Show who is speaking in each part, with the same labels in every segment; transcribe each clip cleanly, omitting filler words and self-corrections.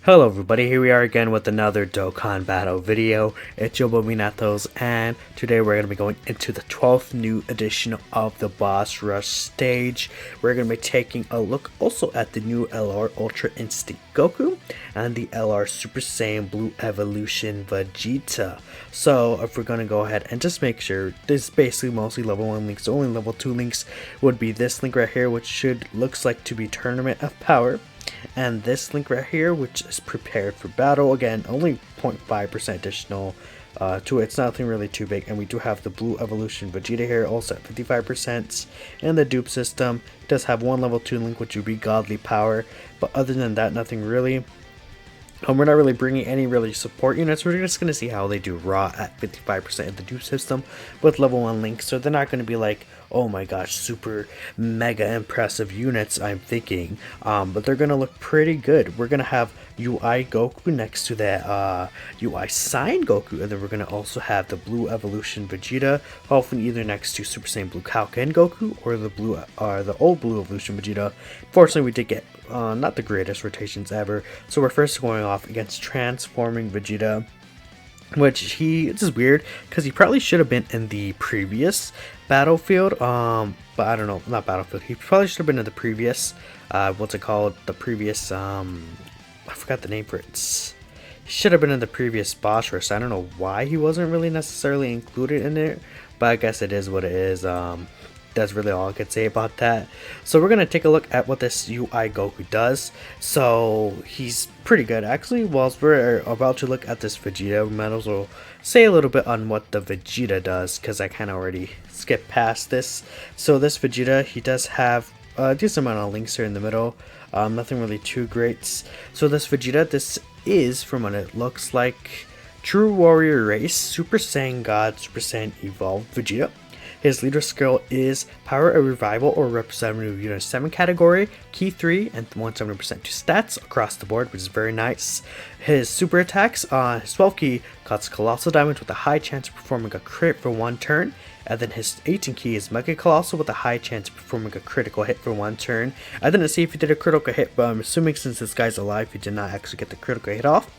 Speaker 1: Hello everybody, here we are again with another Dokkan Battle video. It's your boy Minatos, and today we're going to be going into the 12th new edition of the Boss Rush stage. We're going to be taking a look also at the new LR Ultra Instinct Goku and the LR Super Saiyan Blue Evolution Vegeta. So if we're going to go ahead and just make sure, this is basically mostly level 1 links. The only level 2 links would be this link right here, which looks like to be Tournament of Power. And this link right here, which is prepared for battle. Again, only 0.5% additional to it. It's nothing really too big. And we do have the Blue Evolution Vegeta here, also at 55%. And the dupe system does have one level 2 link, which would be Godly Power. But other than that, nothing really. We're not really bringing any really support units. We're just going to see how they do raw at 55% of the dupe system with level 1 links. So they're not going to be like, oh my gosh, super mega impressive units, I'm thinking. But they're going to look pretty good. We're going to have UI Goku next to that UI Sign Goku. And then we're going to also have the Blue Evolution Vegeta, hopefully either next to Super Saiyan Blue Kaioken Goku or the old Blue Evolution Vegeta. Fortunately, we did get not the greatest rotations ever. So we're first going off against Transforming Vegeta, which this is weird because he probably should have been in the previous battlefield, but I don't know, not battlefield, he probably should have been in the previous what's it called, the previous I forgot the name for it. He should have been in the previous boss rush. I don't know why he wasn't really necessarily included in it, but I guess it is what it is. That's really all I could say about that. So we're going to take a look at what this UI Goku does. So he's pretty good actually. Whilst we're about to look at this Vegeta, we might as well say a little bit on what the Vegeta does, because I kind of already skipped past this. So this Vegeta, he does have a decent amount of links here in the middle. Nothing really too great. So this Vegeta, this is, from what it looks like, True Warrior Race, Super Saiyan God, Super Saiyan Evolved Vegeta. His leader skill is Power a Revival or Representative Unit 7 category, Key 3, and 170% to stats across the board, which is very nice. His super attacks, his 12 key causes Colossal Damage with a high chance of performing a crit for 1 turn. And then his 18 key is Mega Colossal with a high chance of performing a critical hit for 1 turn. I didn't see if he did a critical hit, but I'm assuming since this guy's alive, he did not actually get the critical hit off.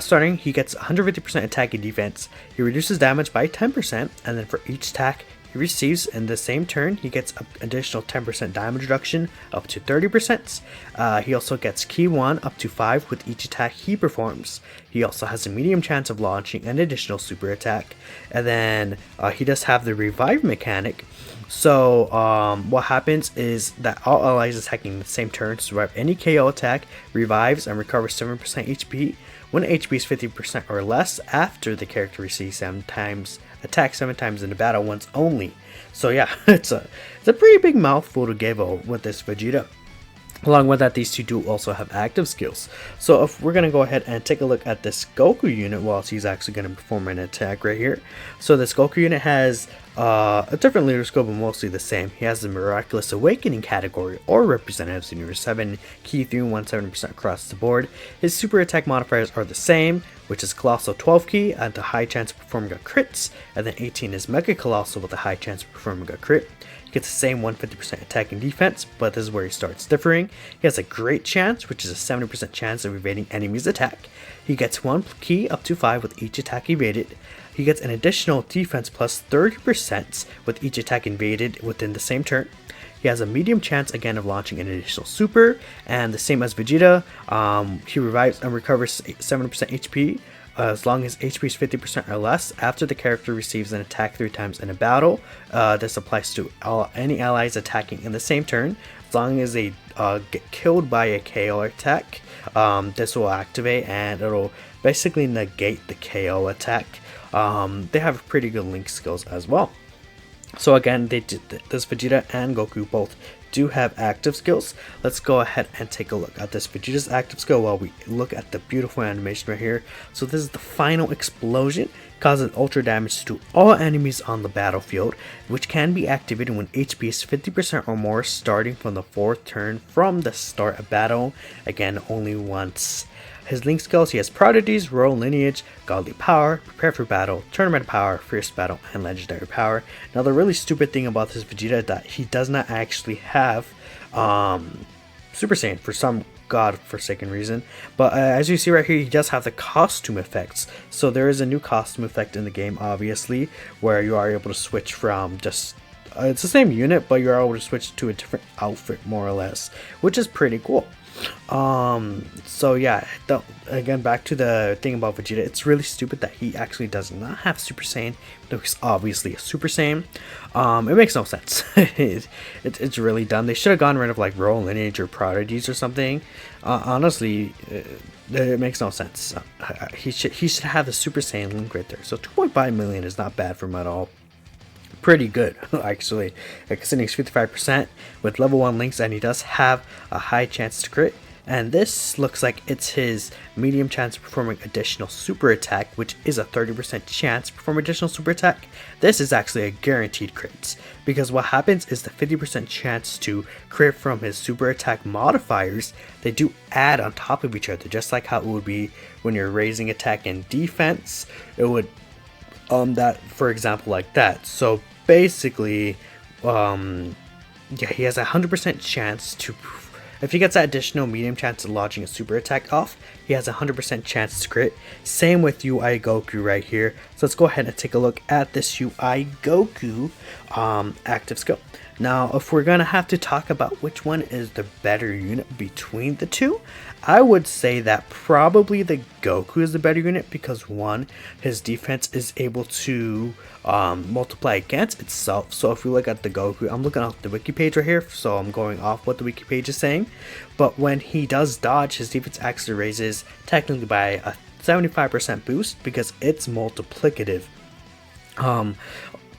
Speaker 1: Starting, he gets 150% attack and defense. He reduces damage by 10%, and then for each attack he receives in the same turn, he gets an additional 10% damage reduction up to 30%. He also gets Key 1 up to 5 with each attack he performs. He also has a medium chance of launching an additional super attack. And then he does have the revive mechanic. So what happens is that all allies attacking the same turn survive any KO attack, revives, and recovers 7% HP. When HP is 50% or less after the character receives 7 times in the battle once only. So yeah, it's a pretty big mouthful to give with this Vegeta. Along with that, these two do also have active skills. So if we're going to go ahead and take a look at this Goku unit whilst he's actually going to perform an attack right here. So this Goku unit has a different leader skill, but mostly the same. He has the Miraculous Awakening category or Representatives in Unit 7, Key 3, 170% across the board. His super attack modifiers are the same, which is Colossal 12 key and a high chance of performing a crit, and then 18 is Mega Colossal with a high chance of performing a crit. He gets the same 150% attack and defense, but this is where he starts differing. He has a great chance, which is a 70% chance of evading enemy's attack. He gets 1 key up to 5 with each attack evaded. He gets an additional defense plus 30% with each attack invaded within the same turn. He has a medium chance again of launching an additional super, and the same as Vegeta, he revives and recovers 7% HP as long as HP is 50% or less after the character receives an attack 3 times in a battle. This applies to any allies attacking in the same turn. As long as they get killed by a KO attack, this will activate and it'll basically negate the KO attack. They have pretty good link skills as well. So again, this Vegeta and Goku both do have active skills. Let's go ahead and take a look at this Vegeta's active skill while we look at the beautiful animation right here. So this is the final explosion, causes ultra damage to all enemies on the battlefield, which can be activated when HP is 50% or more starting from the 4th turn from the start of battle. Again, only once. His link skills, he has Prodigies, Royal Lineage, Godly Power, Prepare for Battle, Tournament Power, Fierce Battle, and Legendary Power. Now the really stupid thing about this Vegeta is that he does not actually have Super Saiyan for some godforsaken reason. But as you see right here, he does have the costume effects. So there is a new costume effect in the game, obviously, where you are able to switch from just it's the same unit, but you're able to switch to a different outfit more or less, which is pretty cool. So yeah, again, back to the thing about Vegeta, it's really stupid that he actually does not have Super Saiyan, though he's obviously a Super Saiyan. It makes no sense. It's really dumb. They should have gone rid of like Royal Lineage or Prodigies or something. Honestly, it makes no sense. He should have the Super Saiyan link right there. So 2.5 million is not bad for him at all. Pretty good, actually, considering he's 55% with level 1 links, and he does have a high chance to crit. And this looks like it's his medium chance of performing additional super attack, which is a 30% chance to perform additional super attack. This is actually a guaranteed crit, because what happens is the 50% chance to crit from his super attack modifiers, they do add on top of each other, just like how it would be when you're raising attack and defense. It would that, for example, like that. So basically, yeah, he has a 100% chance to, if he gets that additional medium chance of launching a super attack off, he has a 100% chance to crit. Same with UI Goku right here. So let's go ahead and take a look at this UI Goku active skill. Now, if we're gonna have to talk about which one is the better unit between the two, I would say that probably the Goku is the better unit, because one, his defense is able to multiply against itself. So if we look at the Goku, I'm looking off the wiki page right here, so I'm going off what the wiki page is saying. But when he does dodge, his defense actually raises technically by a 75% boost, because it's multiplicative.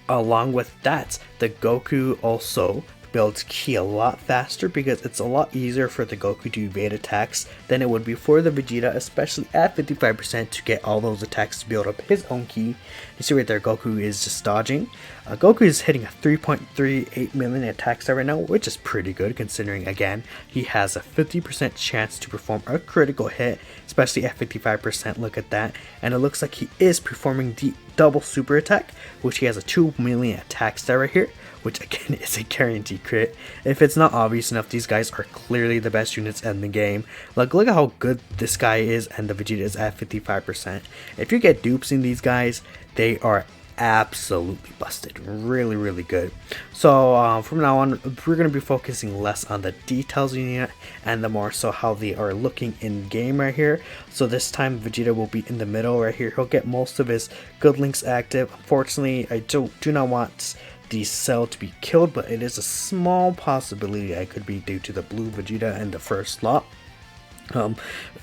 Speaker 1: Along with that, the Goku also builds ki a lot faster, because it's a lot easier for the Goku to evade attacks than it would be for the Vegeta, especially at 55%, to get all those attacks to build up his own ki. You see right there, Goku is just dodging. Goku is hitting a 3.38 million attack star right now, which is pretty good, considering, again, he has a 50% chance to perform a critical hit, especially at 55%. Look at that. And it looks like he is performing the double super attack, which he has a 2 million attack star right here, which again is a guaranteed crit. If it's not obvious enough, these guys are clearly the best units in the game. Like, look at how good this guy is, and the Vegeta is at 55%. If you get dupes in these guys, they are absolutely busted. Really good. So from now on, we're going to be focusing less on the details of the unit and the more so how they are looking in game right here. So this time Vegeta will be in the middle right here. He'll get most of his good links active. Unfortunately, I do not want the cell to be killed, but it is a small possibility that it could be due to the blue Vegeta in the first slot.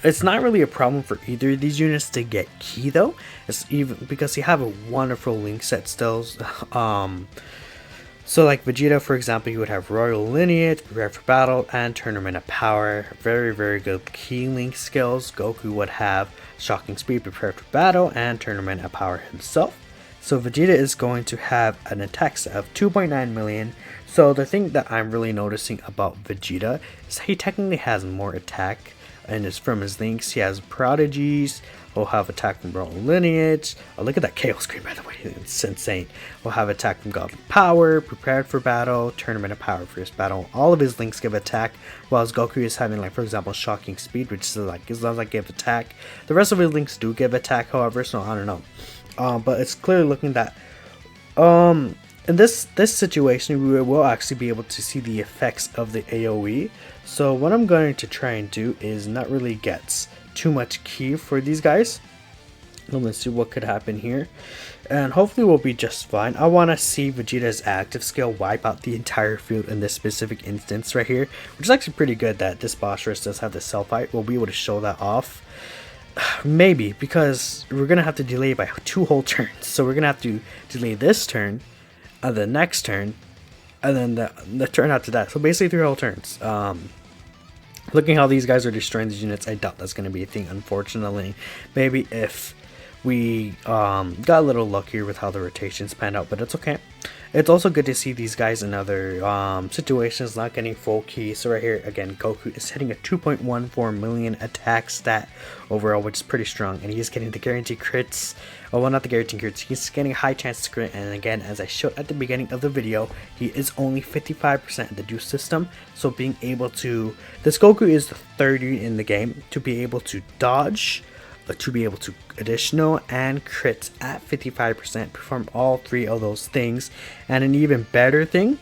Speaker 1: It's not really a problem for either of these units to get ki though. It's even because you have a wonderful link set still. So like Vegeta, for example, you would have Royal Lineage, Prepare for Battle, and Tournament of Power. Very good key link skills. Goku would have Shocking Speed, Prepare for Battle, and Tournament of Power himself. So Vegeta is going to have an attack set of 2.9 million. So the thing that I'm really noticing about Vegeta is he technically has more attack, and it's from his links. He has Prodigies. We'll have attack from Royal Lineage. Oh, look at that KO screen, by the way. It's insane. We'll have attack from Godly Power, Prepared for Battle, Tournament of Power, Fierce Battle. All of his links give attack, while Goku is having, like, for example, Shocking Speed, which is like, as long as I give attack. The rest of his links do give attack, however, so I don't know. But it's clearly looking that in this situation, we will actually be able to see the effects of the AoE. So what I'm going to try and do is not really get too much ki for these guys. Let's see what could happen here, and hopefully we'll be just fine. I want to see Vegeta's active skill wipe out the entire field in this specific instance right here, which is actually pretty good that this boss rush does have the cell fight. We'll be able to show that off. Maybe, because we're gonna have to delay by 2 whole turns. So we're gonna have to delay this turn, the next turn, and then the turn after that. So basically 3 whole turns. Looking how these guys are destroying these units, I doubt that's gonna be a thing, unfortunately. Maybe if we got a little luckier with how the rotations panned out, but it's okay. It's also good to see these guys in other situations not getting full key. So right here again, Goku is hitting a 2.14 million attack stat overall, which is pretty strong, and he's getting the guaranteed crits. Oh, well, not the guaranteed crits, he's getting a high chance to crit. And again, as I showed at the beginning of the video, he is only 55% of the juice system. So being able to, this Goku is the third unit in the game to be able to dodge, to be able to additional and crit at 55%, perform all three of those things. And an even better thing,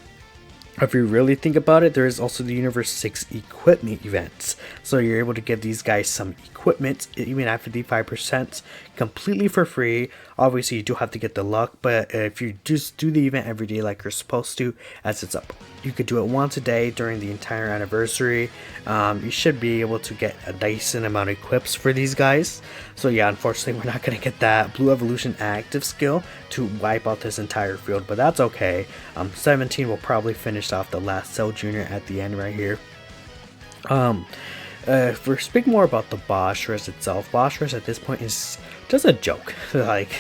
Speaker 1: if you really think about it, there is also the Universe 6 equipment events. So you're able to give these guys some equipment, even at 55%, completely for free. Obviously, you do have to get the luck, but if you just do the event every day like you're supposed to, as it's up, you could do it once a day during the entire anniversary. You should be able to get a decent amount of equips for these guys. So yeah, unfortunately, we're not going to get that Blue Evolution active skill to wipe out this entire field, but that's okay. 17 will probably finish off the last Cell Jr. at the end right here. If we're speaking more about the boss rush itself, boss rush at this point is just a joke. Like,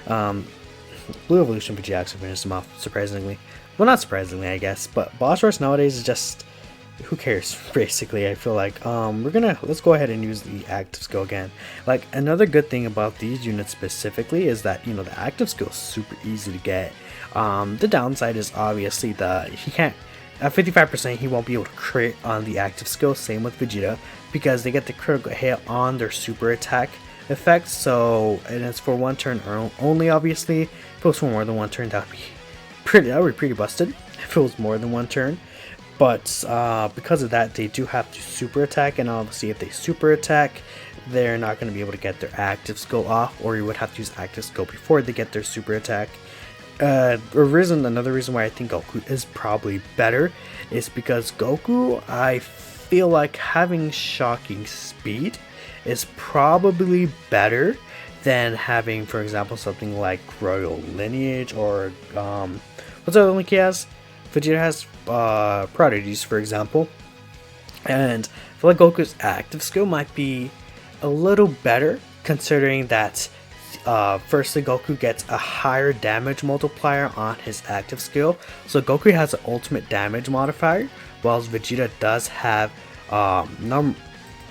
Speaker 1: Blue Evolution Vegeta actually finished him off, surprisingly. Well, not surprisingly, I guess, but boss rush nowadays is just, who cares, basically. I feel like let's go ahead and use the active skill again. Like, another good thing about these units specifically is that, you know, the active skill is super easy to get. The downside is obviously he can't, at 55% he won't be able to crit on the active skill. Same with Vegeta, because they get the critical hit on their super attack effect. So, and it's for one turn only, obviously. If it was for more than one turn, that would be pretty busted if it was more than one turn. But because of that, they do have to super attack, and obviously if they super attack, they're not going to be able to get their active skill off, or you would have to use active skill before they get their super attack. Another reason why I think Goku is probably better is because Goku, I feel like having shocking speed is probably better than having, for example, something like Royal Lineage, or what's the other link he has? Vegeta has Prodigies, for example, and I feel like Goku's active skill might be a little better, considering that firstly, Goku gets a higher damage multiplier on his active skill. So Goku has an ultimate damage modifier, whilst Vegeta does have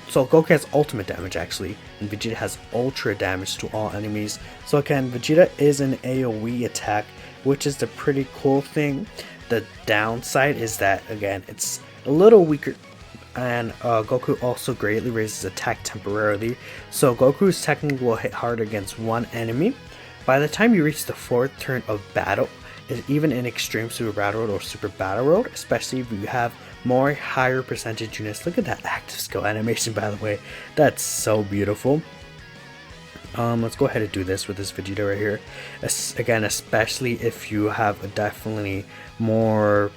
Speaker 1: so Goku has ultimate damage actually, and Vegeta has ultra damage to all enemies. So again, Vegeta is an AoE attack, which is the pretty cool thing. The downside is that, again, it's a little weaker, and Goku also greatly raises attack temporarily. So Goku's technique will hit hard against one enemy. By the time you reach the 4th turn of battle, even in Extreme Super Battle World or Super Battle World, especially if you have more higher percentage units. Look at that active skill animation, by the way. That's so beautiful. Let's go ahead and do this with this Vegeta right here. Again, especially if you have definitely more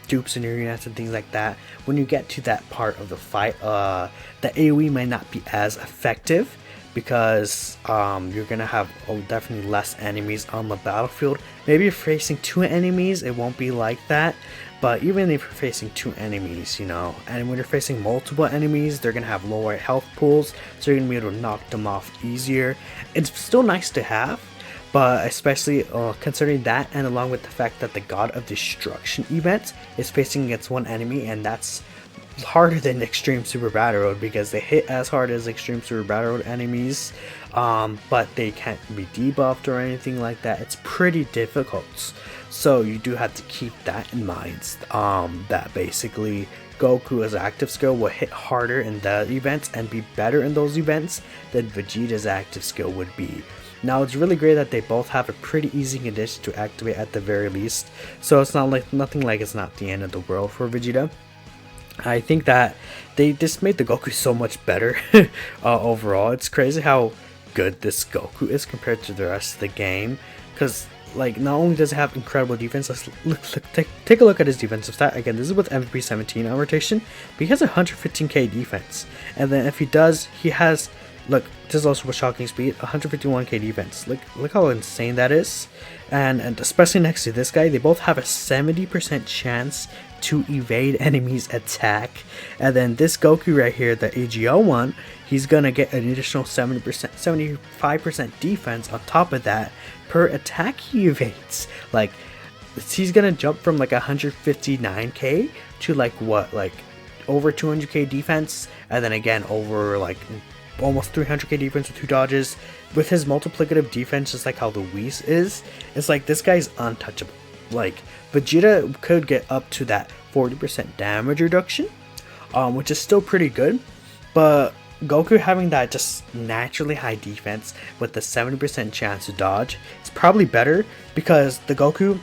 Speaker 1: dupes in your units and things like that. When you get to that part of the fight, the AoE might not be as effective, because you're gonna have definitely less enemies on the battlefield. Maybe if you're facing 2 enemies, it won't be like that. But even if you're facing 2 enemies, you know, and when you're facing multiple enemies, they're gonna have lower health pools, so you're gonna be able to knock them off easier. It's still nice to have, but especially considering that, and along with the fact that the God of Destruction event is facing against 1 enemy, and that's harder than Extreme Super Battle Road, because they hit as hard as Extreme Super Battle Road enemies, but they can't be debuffed or anything like that. It's pretty difficult, so you do have to keep that in mind, that basically Goku's active skill will hit harder in the events and be better in those events than Vegeta's active skill would be. Now, it's really great that they both have a pretty easy condition to activate at the very least, so it's not like nothing like it's not the end of the world for Vegeta. I think that they just made the Goku so much better overall. It's crazy how good this Goku is compared to the rest of the game, because like, not only does it have incredible defense, take a look at his defensive stat. Again, this is with MVP 17 on rotation, but he has 115k defense, and then if he does, he has, look, this is also with shocking speed, 151k defense. Look how insane that is. And especially next to this guy, they both have a 70% chance to evade enemies' attack. And then this Goku right here, the AGO one, he's gonna get an additional 75% defense on top of that per attack he evades. Like, he's gonna jump from like 159k to like what, like over 200k defense, and then again over like almost 300k defense with 2 dodges. With his multiplicative defense, just like how the Whis is, it's like this guy's untouchable. Like, Vegeta could get up to that 40% damage reduction, which is still pretty good, but Goku having that just naturally high defense with the 70% chance to dodge is probably better, because the Goku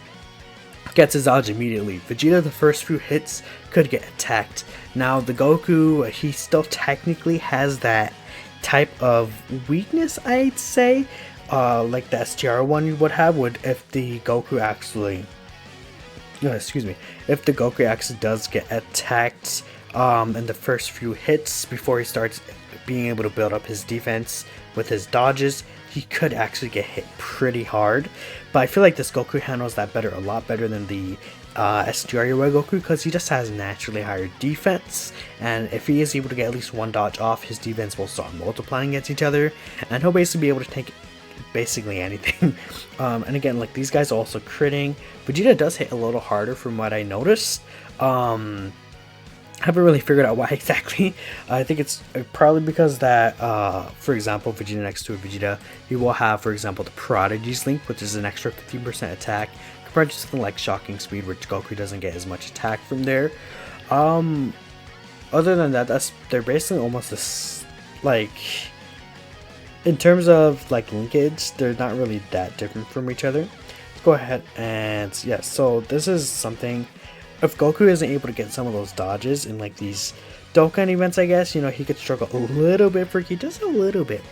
Speaker 1: gets his dodge immediately. Vegeta, the first few hits could get attacked. Now the Goku, he still technically has that type of weakness, I'd say, like the STR one you would have, would if the Goku actually, if the Goku actually does get attacked in the first few hits before he starts being able to build up his defense with his dodges, he could actually get hit pretty hard. But I feel like this Goku handles that a lot better than the STR Goku, because he just has naturally higher defense, and if he is able to get at least 1 dodge off, his defense will start multiplying against each other, and he'll basically be able to take basically anything. And again, like, these guys are also critting. Vegeta does hit a little harder from what I noticed. I haven't really figured out why exactly. I think it's probably because that, for example, Vegeta next to a Vegeta, he will have, for example, the Prodigy's Link, which is an extra 15% attack, compared to something like Shocking Speed, which Goku doesn't get as much attack from there. Other than that, they're basically almost this, like, in terms of like linkage, they're not really that different from each other. Let's go ahead and yeah, so this is something. If Goku isn't able to get some of those dodges in like these Dokkan events, I guess, you know, he could struggle a little bit for Ki, just a little bit.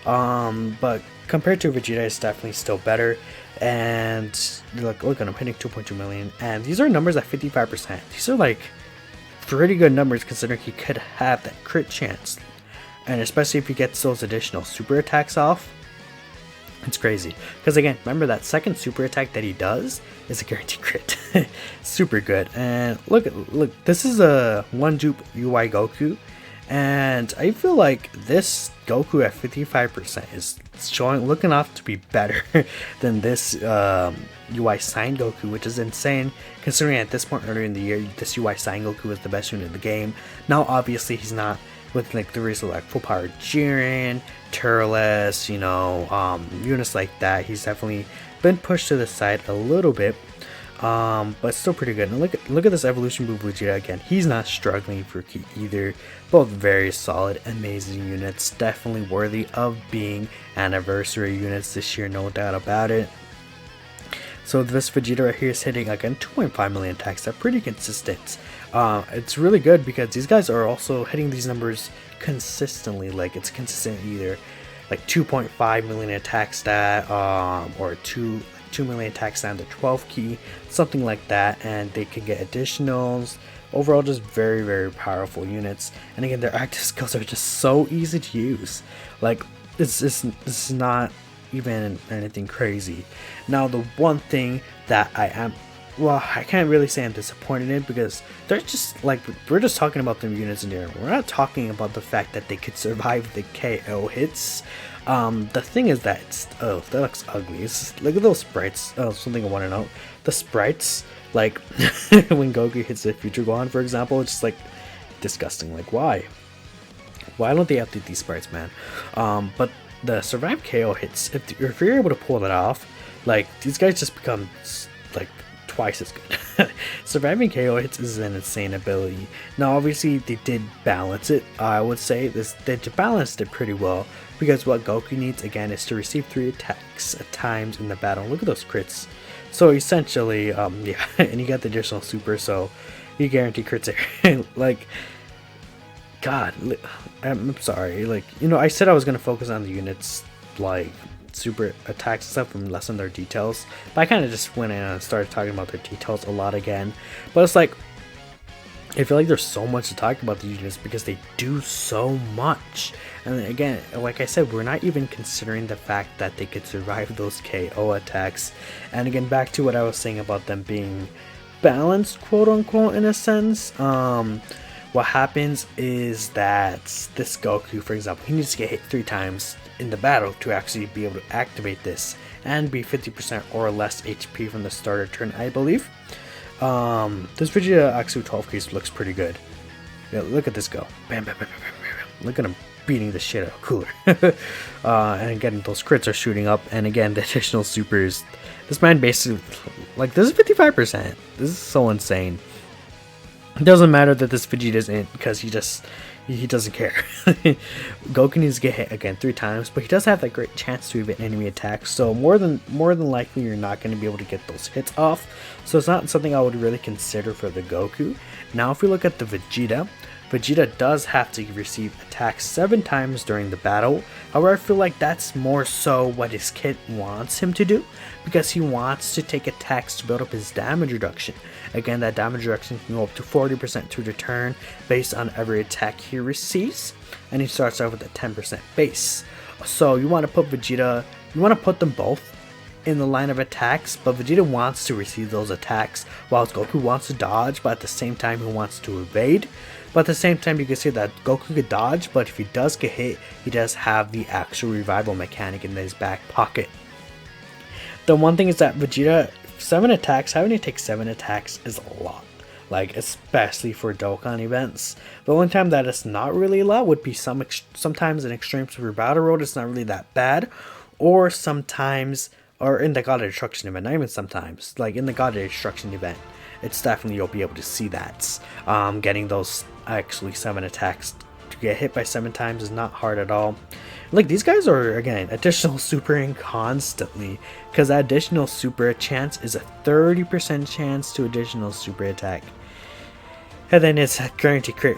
Speaker 1: But compared to Vegeta, it's definitely still better. And look at him hitting 2.2 million, and these are numbers at 55%. These are like pretty good numbers considering he could have that crit chance, and especially if he gets those additional super attacks off. It's crazy, because again, remember that second super attack that he does is a guaranteed crit. Super good. And look, this is a 1-dupe UI Goku, and I feel like this Goku at 55% is looking off to be better than this UI Sign Goku, which is insane considering at this point earlier in the year, this UI Sign Goku was the best unit in the game. Now obviously he's not, with like the recent like full power Jiren, Turles, you know, units like that. He's definitely been pushed to the side a little bit, but still pretty good. And look at this evolution move Vegeta again. He's not struggling for Ki either. Both very solid, amazing units, definitely worthy of being anniversary units this year, no doubt about it. So this Vegeta right here is hitting again 2.5 million attacks. They're pretty consistent. It's really good because these guys are also hitting these numbers consistently. Like, it's consistent either like 2.5 million attack stat, or 2 million attack stat on the 12 Ki, something like that, and they can get additionals. Overall, just very, very powerful units. And again, their active skills are just so easy to use. Like, it's not even anything crazy. Now, the one thing that I can't really say I'm disappointed in, because they're just like, we're just talking about the units in there. We're not talking about the fact that they could survive the KO hits. The thing is that that looks ugly. Look at those sprites. Oh, something I want to know. The sprites, like when Goku hits the Future Gohan, for example, it's just like disgusting. Like, why don't they update these sprites, man? But the survive KO hits, if you're able to pull that off, like, these guys just become like twice as good. Surviving KO hits is an insane ability. Now obviously they did balance it. I would say they balanced it pretty well, because what Goku needs again is to receive 3 attacks at times in the battle. Look at those crits. So essentially, yeah, and you got the additional super, so you guarantee crits there. Like, God, I'm sorry. Like, you know, I said I was gonna focus on the units like super attacks and stuff and lessen their details, but I kind of just went in and started talking about their details a lot again. But it's like, I feel like there's so much to talk about the units because they do so much. And again, like I said, we're not even considering the fact that they could survive those KO attacks. And again, back to what I was saying about them being balanced, quote unquote, in a sense. What happens is that this Goku, for example, he needs to get hit 3 times in the battle to actually be able to activate this and be 50% or less HP from the start of turn, I believe. This Vegeta actually 12 case looks pretty good. Yeah, look at this go. Bam, bam, bam, bam, bam, bam. Look at him beating the shit out of Cooler. And again, those crits are shooting up. And again, the additional supers. This man basically, like, this is 55%. This is so insane. It doesn't matter that this Vegeta's in because he doesn't care. Goku needs to get hit again 3 times, but he does have that great chance to evade enemy attacks. So more than likely, you're not going to be able to get those hits off. So it's not something I would really consider for the Goku. Now, if we look at the Vegeta, Vegeta does have to receive attacks 7 times during the battle. However, I feel like that's more so what his kit wants him to do, because he wants to take attacks to build up his damage reduction. Again, that damage reduction can go up to 40% to the turn based on every attack he receives, and he starts out with a 10% base. So you want to put Vegeta, you want to put them both in the line of attacks, but Vegeta wants to receive those attacks whilst Goku wants to dodge, but at the same time he wants to evade. But at the same time, you can see that Goku could dodge, but if he does get hit, he does have the actual revival mechanic in his back pocket. The one thing is that Vegeta, 7 attacks, having to take 7 attacks is a lot. Like, especially for Dokkan events. The only time that it's not really a lot would be sometimes in Extreme Super Battle Road, it's not really that bad. Or sometimes, or in the God of Destruction event, not even sometimes, like in the God of Destruction event, it's definitely, you'll be able to see that. Getting those actually 7 attacks to get hit by 7 times is not hard at all. Like, these guys are, again, additional supering constantly, because that additional super chance is a 30% chance to additional super attack. And then it's a guaranteed crit.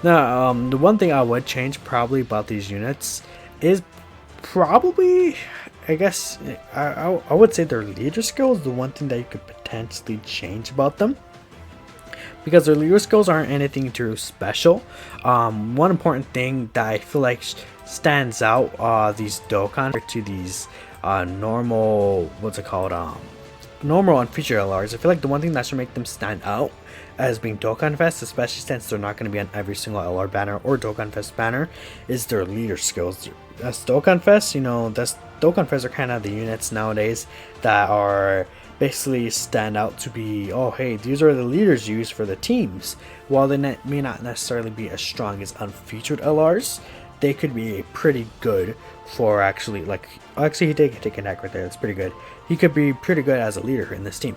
Speaker 1: Now, the one thing I would change probably about these units is probably, I guess, I would say their leader skill is the one thing that you could potentially change about them, because their leader skills aren't anything too special. One important thing that I feel like stands out these Dokkan to these normal, what's it called, normal and feature LRs, I feel like the one thing that should make them stand out as being Dokkan Fest, especially since they're not going to be on every single LR banner or Dokkan Fest banner, is their leader skills. As Dokkan Fest, you know, Dokkan Fest are kind of the units nowadays that are basically stand out to be, oh hey, these are the leaders used for the teams. While they may not necessarily be as strong as unfeatured LRs, they could be pretty good for actually, like, actually he did take an act right there, that's pretty good. He could be pretty good as a leader in this team.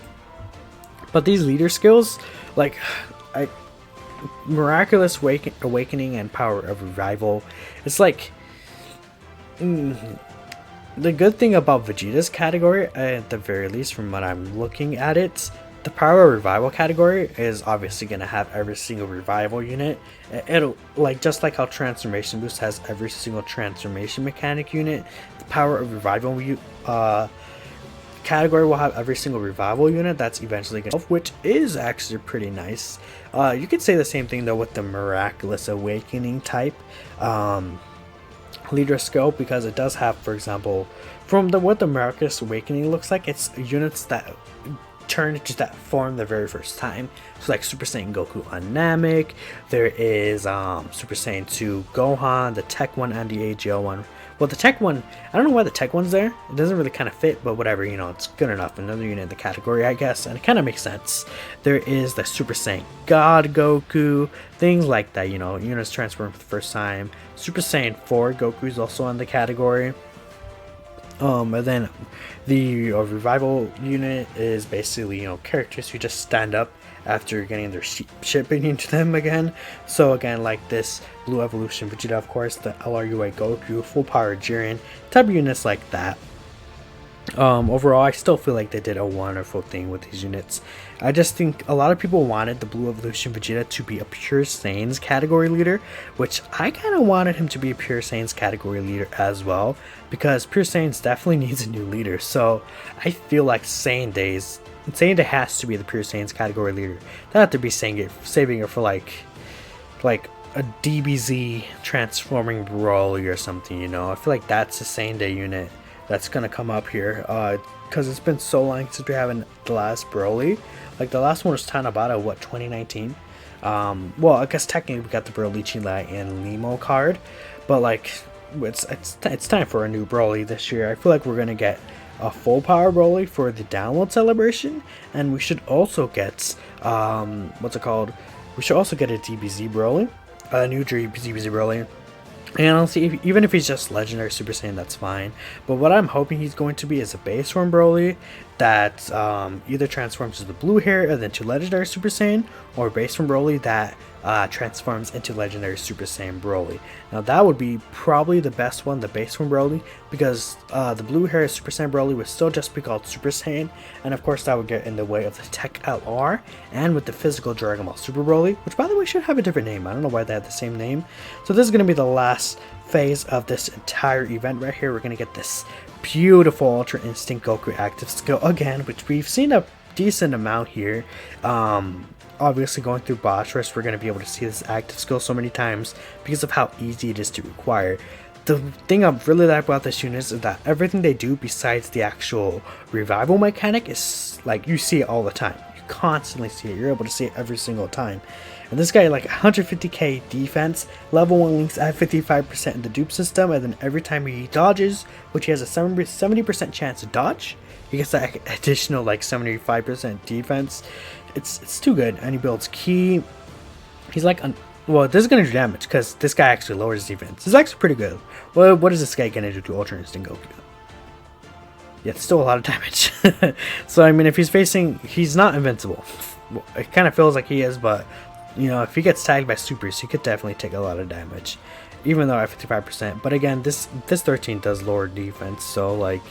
Speaker 1: But these leader skills, like, Miraculous Awakening and Power of Revival, it's like, the good thing about Vegeta's category, at the very least from what I'm looking at it, the Power of Revival category is obviously going to have every single revival unit. It'll, like, just like how Transformation Boost has every single transformation mechanic unit, the Power of Revival category will have every single revival unit that's eventually going to, which is actually pretty nice. You could say the same thing though with the Miraculous Awakening type leader skill, because it does have, for example, from what the Miraculous Awakening looks like, it's units that turn into that form the very first time. So like Super Saiyan Goku on Namek, there is Super Saiyan 2 Gohan, the Tech one and the AGL one. Well, the Tech one, I don't know why the Tech one's there. It doesn't really kind of fit, but whatever, you know, it's good enough. Another unit in the category, I guess, and it kind of makes sense. There is the Super Saiyan God Goku, things like that, you know, units transform for the first time. Super Saiyan 4 Goku is also in the category. And then the revival unit is basically, you know, characters who just stand up after getting their shit beaten into them again. So again, like this Blue Evolution Vegeta, of course, the LRUA Goku, Full Power Jiren, type of units like that. Overall, I still feel like they did a wonderful thing with these units. I just think a lot of people wanted the Blue Evolution Vegeta to be a Pure Saiyans category leader, which I kind of wanted him to be a Pure Saiyans category leader as well, because Pure Saiyans definitely needs a new leader. So I feel like Saiyan Day has to be the Pure Saiyans category leader. They have to be saving it for like a DBZ transforming Broly or something, you know. I feel like that's a Saiyan Day unit that's gonna come up here because it's been so long since we haven't the last Broly. Like the last one was Tanabata, what, 2019? Well, I guess technically we got the Broly, Chilai, and Limo card, but like it's time for a new Broly this year. I feel like we're gonna get a full power Broly for the download celebration, and we should also get what's it called? We should also get a DBZ Broly, a new DBZ Broly. And honestly, even if he's just Legendary Super Saiyan, that's fine. But what I'm hoping he's going to be is a base form Broly that either transforms to the blue hair and then to Legendary Super Saiyan, or base form Broly that transforms into Legendary Super Saiyan Broly. Now that would be probably the best one, the base form Broly, because the blue hair Super Saiyan Broly would still just be called Super Saiyan, and of course that would get in the way of the Tech LR, and with the physical Dragon Ball Super Broly, which by the way should have a different name. I don't know why they have the same name. So this is going to be the last phase of this entire event right here. We're going to get this beautiful Ultra Instinct Goku active skill again, which we've seen a decent amount here. Obviously going through boss rush, we're going to be able to see this active skill so many times because of how easy it is to acquire. The thing I really like about this unit is that everything they do besides the actual revival mechanic is like you see it all the time. You constantly see it. You're able to see it every single time. And this guy, like 150k defense, level 1 links at 55% in the dupe system, and then every time he dodges, which he has a 70% chance to dodge, he gets that additional like 75% defense. It's too good. And he builds ki. He's like, well, this is gonna do damage because this guy actually lowers defense. It's actually pretty good. Well, what is this guy gonna do to Ultra Instinct Goku? Yeah, it's still a lot of damage. So I mean, if he's facing, he's not invincible. Well, it kind of feels like he is, but you know, if he gets tagged by supers, he could definitely take a lot of damage, even though at 55%. But again, this 13 does lower defense, so like,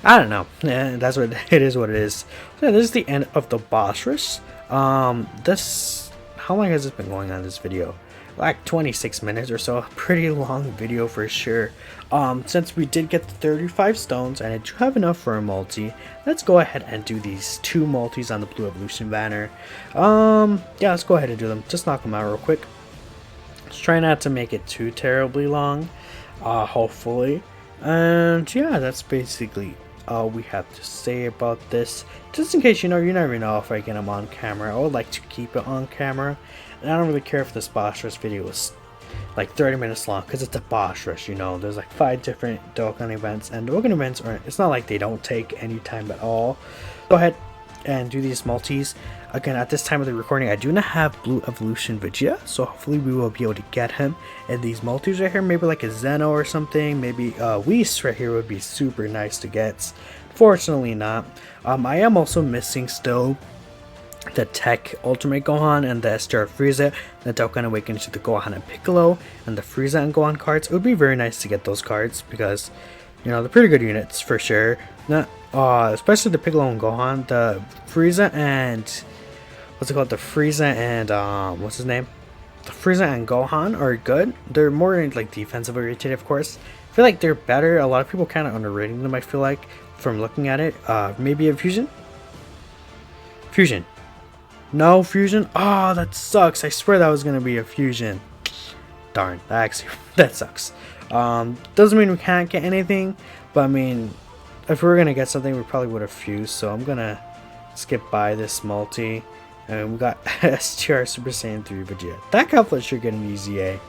Speaker 1: I don't know. Yeah, that's what it is. What it is. So yeah, this is the end of the boss rush. This, how long has this been going on? This video, like 26 minutes or so. A pretty long video for sure. Since we did get the 35 stones and I do have enough for a multi, let's go ahead and do these 2 multis on the Blue Evolution banner. Yeah, let's go ahead and do them. Just knock them out real quick. Just try not to make it too terribly long, hopefully. And yeah, that's basically all we have to say about this. Just in case, you never know if I get them on camera. I would like to keep it on camera, and I don't really care if this boss rush video is like 30 minutes long because it's a boss rush. There's like 5 different Dokkan events, and Dokkan events it's not like they don't take any time at all. Go ahead and do these multis. Again, at this time of the recording, I do not have Blue Evolution Vegeta, so hopefully we will be able to get him in these multis right here. Maybe like a Zeno or something. Maybe Whis right here would be super nice to get. Fortunately not. I am also missing still the Tech Ultimate Gohan and the STR Frieza, the Dokkan Awakening to the Gohan and Piccolo, and the Frieza and Gohan cards. It would be very nice to get those cards because, they're pretty good units for sure. Not, especially the Piccolo and Gohan, the Frieza and the Frieza and what's his name? The Frieza and Gohan are good. They're more like defensive oriented, of course. I feel like they're better. A lot of people kind of underrating them, I feel like, from looking at it. Maybe a fusion? Fusion. No fusion? Oh, that sucks. I swear that was going to be a fusion. Darn, that sucks. Doesn't mean we can't get anything, but I mean, if we were going to get something, we probably would have fused. So I'm going to skip by this multi. And we got STR Super Saiyan 3 Vegeta. That couplet should get an easy A.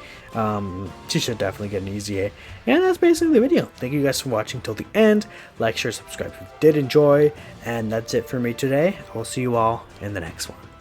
Speaker 1: She should definitely get an easy A. And that's basically the video. Thank you guys for watching till the end. Like, share, subscribe if you did enjoy. And that's it for me today. I will see you all in the next one.